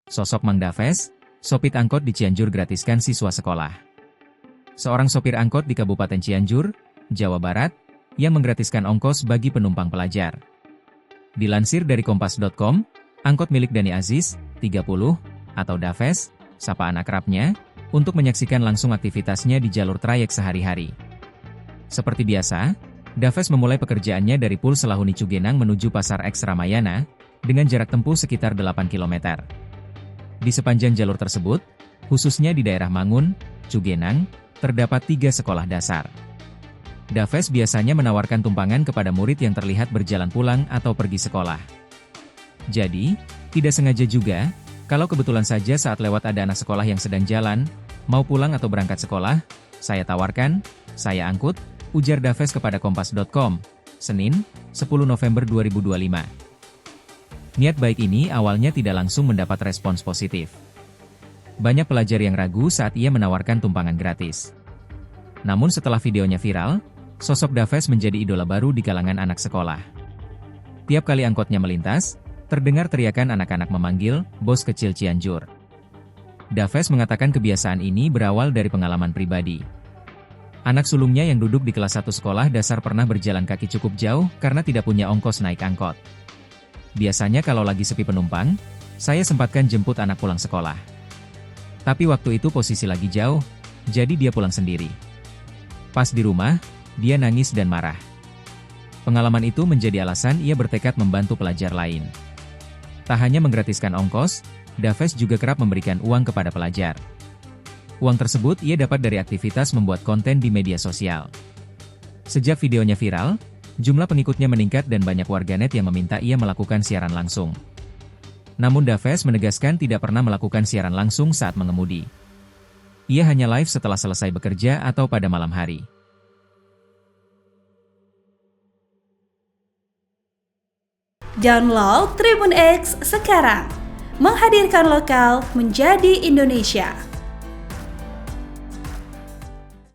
Sosok Mang Daves, sopir angkot di Cianjur gratiskan siswa sekolah. Seorang sopir angkot di Kabupaten Cianjur, Jawa Barat, yang menggratiskan ongkos bagi penumpang pelajar. Dilansir dari kompas.com, angkot milik Dani Aziz, 30, atau Daves, sapaan akrabnya, untuk menyaksikan langsung aktivitasnya di jalur trayek sehari-hari. Seperti biasa, Daves memulai pekerjaannya dari Pul Selahuni Cugenang menuju Pasar X Ramayana, dengan jarak tempuh sekitar 8 km. Di sepanjang jalur tersebut, khususnya di daerah Mangun, Cugenang, terdapat 3 sekolah dasar. Daves biasanya menawarkan tumpangan kepada murid yang terlihat berjalan pulang atau pergi sekolah. Jadi, tidak sengaja juga, kalau kebetulan saja saat lewat ada anak sekolah yang sedang jalan, mau pulang atau berangkat sekolah, saya tawarkan, saya angkut, ujar Daves kepada kompas.com, Senin, 10 November 2025. Niat baik ini awalnya tidak langsung mendapat respons positif. Banyak pelajar yang ragu saat ia menawarkan tumpangan gratis. Namun setelah videonya viral, sosok Daves menjadi idola baru di kalangan anak sekolah. Tiap kali angkotnya melintas, terdengar teriakan anak-anak memanggil, "Bos kecil Cianjur." Daves mengatakan kebiasaan ini berawal dari pengalaman pribadi. Anak sulungnya yang duduk di kelas 1 sekolah dasar pernah berjalan kaki cukup jauh karena tidak punya ongkos naik angkot. Biasanya kalau lagi sepi penumpang, saya sempatkan jemput anak pulang sekolah. Tapi waktu itu posisi lagi jauh, jadi dia pulang sendiri. Pas di rumah, dia nangis dan marah. Pengalaman itu menjadi alasan ia bertekad membantu pelajar lain. Tak hanya menggratiskan ongkos, Daves juga kerap memberikan uang kepada pelajar. Uang tersebut ia dapat dari aktivitas membuat konten di media sosial. Sejak videonya viral, jumlah pengikutnya meningkat dan banyak warganet yang meminta ia melakukan siaran langsung. Namun Daves menegaskan tidak pernah melakukan siaran langsung saat mengemudi. Ia hanya live setelah selesai bekerja atau pada malam hari. Download Tribun X sekarang, menghadirkan lokal menjadi Indonesia.